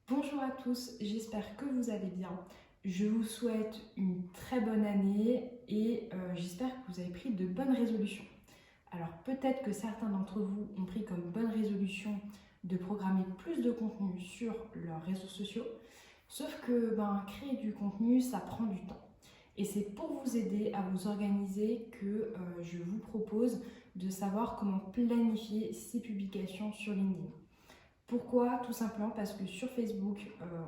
Bonjour à tous, j'espère que vous allez bien. Je vous souhaite une très bonne année et j'espère que vous avez pris de bonnes résolutions. Alors peut-être que certains d'entre vous ont pris comme bonne résolution de programmer plus de contenu sur leurs réseaux sociaux, sauf que créer du contenu, ça prend du temps. Et c'est pour vous aider à vous organiser que je vous propose de savoir comment planifier ces publications sur LinkedIn. Pourquoi? Tout simplement parce que sur Facebook,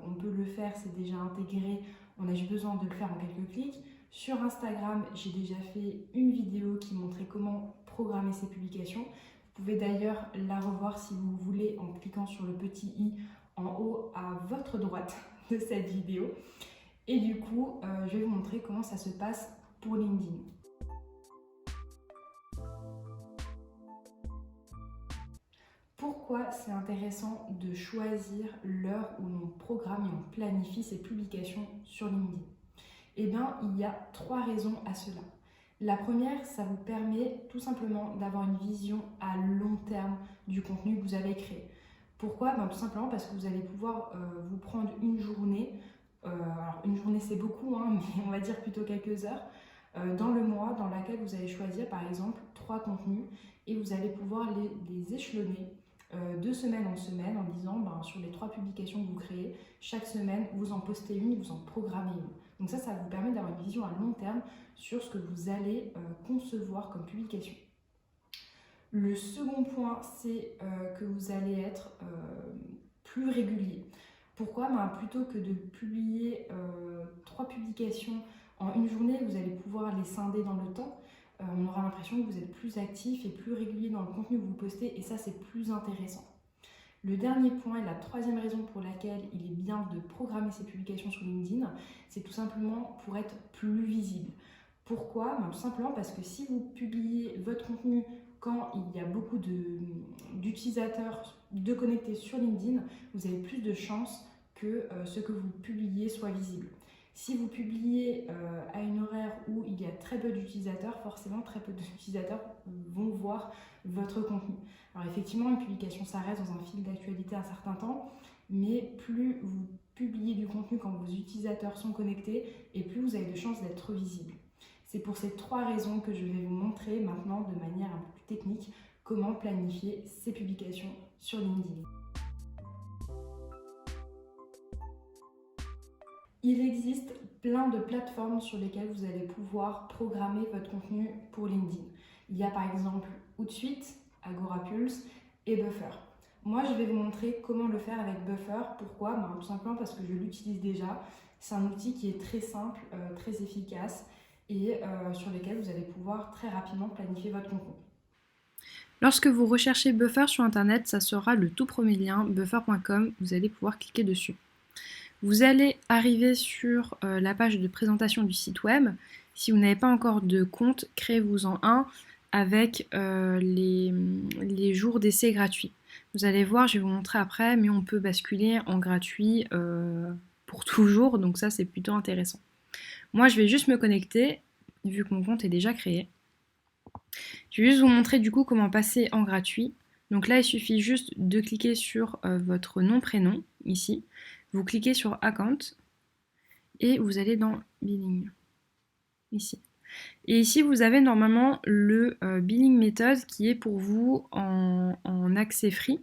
on peut le faire, c'est déjà intégré, on a juste besoin de le faire en quelques clics. Sur Instagram, j'ai déjà fait une vidéo qui montrait comment programmer ses publications. Vous pouvez d'ailleurs la revoir si vous voulez en cliquant sur le petit i en haut à votre droite de cette vidéo. Et du coup, je vais vous montrer comment ça se passe pour LinkedIn. Pourquoi c'est intéressant de choisir l'heure où l'on programme et on planifie ses publications sur LinkedIn? Eh bien, il y a 3 raisons à cela. La première, ça vous permet tout simplement d'avoir une vision à long terme du contenu que vous allez créer. Pourquoi? Tout simplement parce que vous allez pouvoir vous prendre une journée, alors une journée c'est beaucoup, hein, mais on va dire plutôt quelques heures, dans le mois dans laquelle vous allez choisir par exemple 3 contenus et vous allez pouvoir les échelonner de semaine en semaine en disant sur les 3 publications que vous créez, chaque semaine vous en postez une, vous en programmez une. Donc ça vous permet d'avoir une vision à long terme sur ce que vous allez concevoir comme publication. Le second point, c'est que vous allez être plus régulier. Pourquoi? Plutôt que de publier 3 publications en une journée, vous allez pouvoir les scinder dans le temps. On aura l'impression que vous êtes plus actif et plus régulier dans le contenu que vous postez et ça c'est plus intéressant. Le dernier point et la troisième raison pour laquelle il est bien de programmer ses publications sur LinkedIn, c'est tout simplement pour être plus visible. Pourquoi? Tout simplement parce que si vous publiez votre contenu quand il y a beaucoup d'utilisateurs de connectés sur LinkedIn, vous avez plus de chances que ce que vous publiez soit visible. Si vous publiez à une horaire où il y a très peu d'utilisateurs, forcément très peu d'utilisateurs vont voir votre contenu. Alors effectivement, une publication, ça reste dans un fil d'actualité un certain temps, mais plus vous publiez du contenu quand vos utilisateurs sont connectés, et plus vous avez de chances d'être visible. C'est pour ces 3 raisons que je vais vous montrer maintenant de manière un peu plus technique comment planifier ces publications sur LinkedIn. Il existe plein de plateformes sur lesquelles vous allez pouvoir programmer votre contenu pour LinkedIn. Il y a par exemple Hootsuite, Agorapulse et Buffer. Moi, je vais vous montrer comment le faire avec Buffer. Pourquoi? Tout simplement parce que je l'utilise déjà. C'est un outil qui est très simple, très efficace et sur lequel vous allez pouvoir très rapidement planifier votre contenu. Lorsque vous recherchez Buffer sur internet, ça sera le tout premier lien, buffer.com, vous allez pouvoir cliquer dessus. Vous allez arriver sur la page de présentation du site web. Si vous n'avez pas encore de compte, créez-vous-en un avec les jours d'essai gratuits. Vous allez voir, je vais vous montrer après, mais on peut basculer en gratuit pour toujours, donc ça c'est plutôt intéressant. Moi je vais juste me connecter, vu que mon compte est déjà créé. Je vais juste vous montrer du coup comment passer en gratuit. Donc là, il suffit juste de cliquer sur votre nom, prénom, ici. Vous cliquez sur Account et vous allez dans Billing, ici. Et ici, vous avez normalement le Billing Method qui est pour vous en accès free.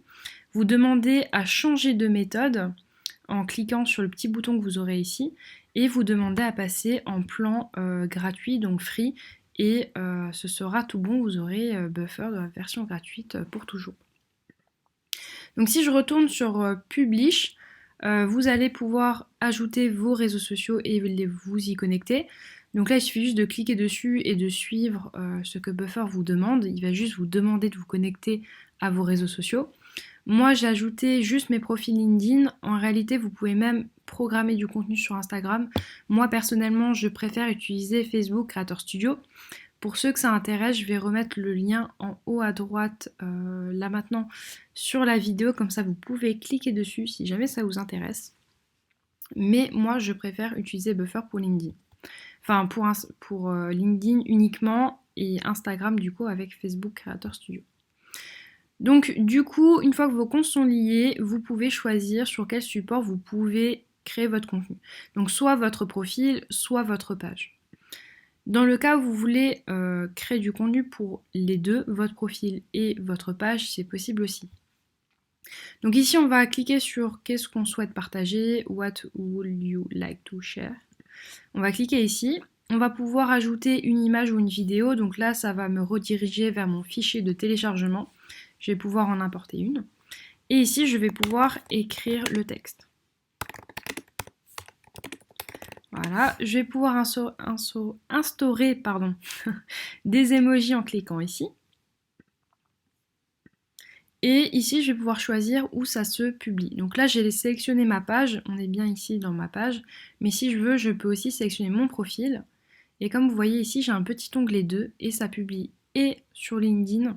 Vous demandez à changer de méthode en cliquant sur le petit bouton que vous aurez ici et vous demandez à passer en plan gratuit, donc free, et ce sera tout bon, vous aurez Buffer de la version gratuite pour toujours. Donc si je retourne sur Publish, vous allez pouvoir ajouter vos réseaux sociaux et vous y connecter. Donc là, il suffit juste de cliquer dessus et de suivre ce que Buffer vous demande. Il va juste vous demander de vous connecter à vos réseaux sociaux. Moi, j'ai ajouté juste mes profils LinkedIn. En réalité, vous pouvez même programmer du contenu sur Instagram. Moi, personnellement, je préfère utiliser Facebook Creator Studio. Pour ceux que ça intéresse, je vais remettre le lien en haut à droite, là maintenant, sur la vidéo. Comme ça, vous pouvez cliquer dessus si jamais ça vous intéresse. Mais moi, je préfère utiliser Buffer pour LinkedIn. Enfin, pour LinkedIn uniquement et Instagram, du coup, avec Facebook Creator Studio. Donc du coup, une fois que vos comptes sont liés, vous pouvez choisir sur quel support vous pouvez créer votre contenu. Donc soit votre profil, soit votre page. Dans le cas où vous voulez créer du contenu pour les deux, votre profil et votre page, c'est possible aussi. Donc ici, on va cliquer sur qu'est-ce qu'on souhaite partager, what would you like to share. On va cliquer ici. On va pouvoir ajouter une image ou une vidéo. Donc là, ça va me rediriger vers mon fichier de téléchargement. Je vais pouvoir en importer une. Et ici, je vais pouvoir écrire le texte. Voilà, je vais pouvoir instaurer des emojis en cliquant ici. Et ici, je vais pouvoir choisir où ça se publie. Donc là, j'ai sélectionné ma page. On est bien ici dans ma page. Mais si je veux, je peux aussi sélectionner mon profil. Et comme vous voyez ici, j'ai un petit onglet 2 et ça publie et sur LinkedIn,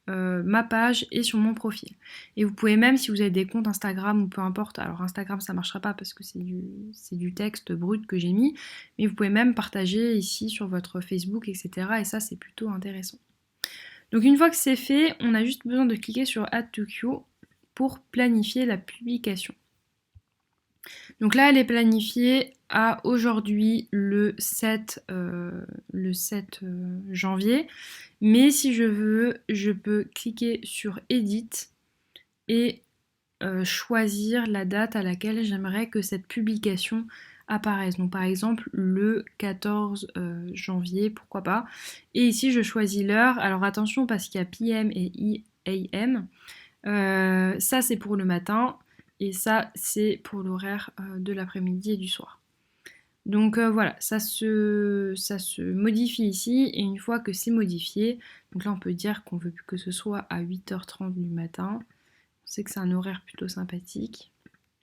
ma page et sur mon profil. Et vous pouvez même, si vous avez des comptes Instagram ou peu importe, alors Instagram ça marchera pas parce que c'est du texte brut que j'ai mis, mais vous pouvez même partager ici sur votre Facebook, etc. Et ça c'est plutôt intéressant. Donc une fois que c'est fait, on a juste besoin de cliquer sur Add to Queue pour planifier la publication. Donc là, elle est planifiée à aujourd'hui le 7 janvier. Mais si je veux, je peux cliquer sur Edit et choisir la date à laquelle j'aimerais que cette publication apparaisse. Donc par exemple le 14 janvier, pourquoi pas. Et ici, je choisis l'heure. Alors attention parce qu'il y a PM et AM. Ça, c'est pour le matin. Et ça, c'est pour l'horaire de l'après-midi et du soir. Donc voilà, ça se modifie ici. Et une fois que c'est modifié, donc là, on peut dire qu'on veut que ce soit à 8h30 du matin. On sait que c'est un horaire plutôt sympathique.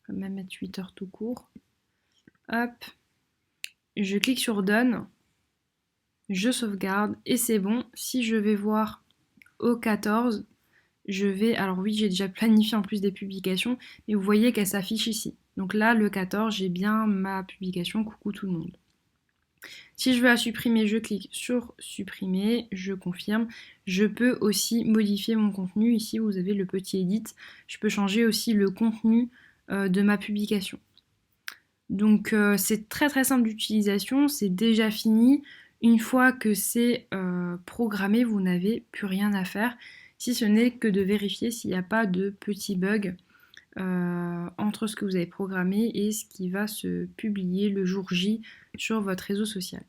On va même mettre 8h tout court. Hop. Je clique sur Done. Je sauvegarde. Et c'est bon. Si je vais voir au 14, je vais, alors oui, j'ai déjà planifié en plus des publications, mais vous voyez qu'elle s'affiche ici. Donc là, le 14, j'ai bien ma publication, coucou tout le monde. Si je veux la supprimer, je clique sur supprimer, je confirme. Je peux aussi modifier mon contenu. Ici, vous avez le petit edit. Je peux changer aussi le contenu de ma publication. Donc c'est très très simple d'utilisation, c'est déjà fini. Une fois que c'est programmé, vous n'avez plus rien à faire, si ce n'est que de vérifier s'il n'y a pas de petits bugs entre ce que vous avez programmé et ce qui va se publier le jour J sur votre réseau social.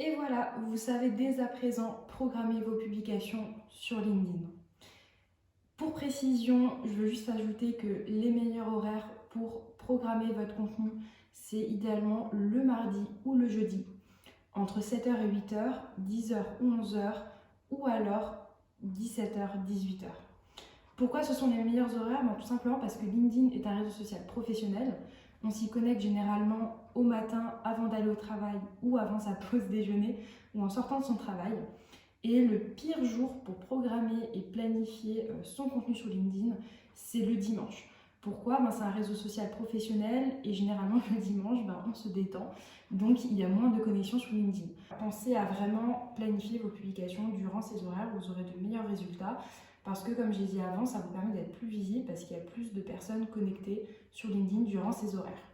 Et voilà, vous savez dès à présent programmer vos publications sur LinkedIn. Pour précision, je veux juste ajouter que les meilleurs horaires pour programmer votre contenu, c'est idéalement le mardi ou le jeudi, entre 7h et 8h, 10h ou 11h, ou alors 17h, 18h. Pourquoi ce sont les meilleurs horaires? Tout simplement parce que LinkedIn est un réseau social professionnel. On s'y connecte généralement au matin avant d'aller au travail ou avant sa pause déjeuner ou en sortant de son travail. Et le pire jour pour programmer et planifier son contenu sur LinkedIn, c'est le dimanche. Pourquoi? C'est un réseau social professionnel et généralement le dimanche, on se détend. Donc il y a moins de connexions sur LinkedIn. Pensez à vraiment planifier vos publications durant ces horaires, vous aurez de meilleurs résultats. Parce que comme j'ai dit avant, ça vous permet d'être plus visible parce qu'il y a plus de personnes connectées sur LinkedIn durant ces horaires.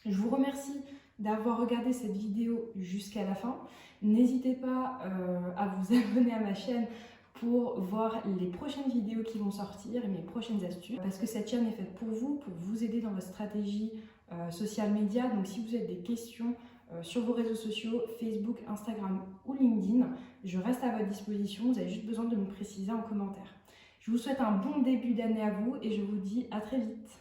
Je vous remercie d'avoir regardé cette vidéo jusqu'à la fin. N'hésitez pas à vous abonner à ma chaîne pour voir les prochaines vidéos qui vont sortir et mes prochaines astuces. Parce que cette chaîne est faite pour vous aider dans votre stratégie social média. Donc si vous avez des questions sur vos réseaux sociaux, Facebook, Instagram ou LinkedIn, je reste à votre disposition. Vous avez juste besoin de me préciser en commentaire. Je vous souhaite un bon début d'année à vous et je vous dis à très vite.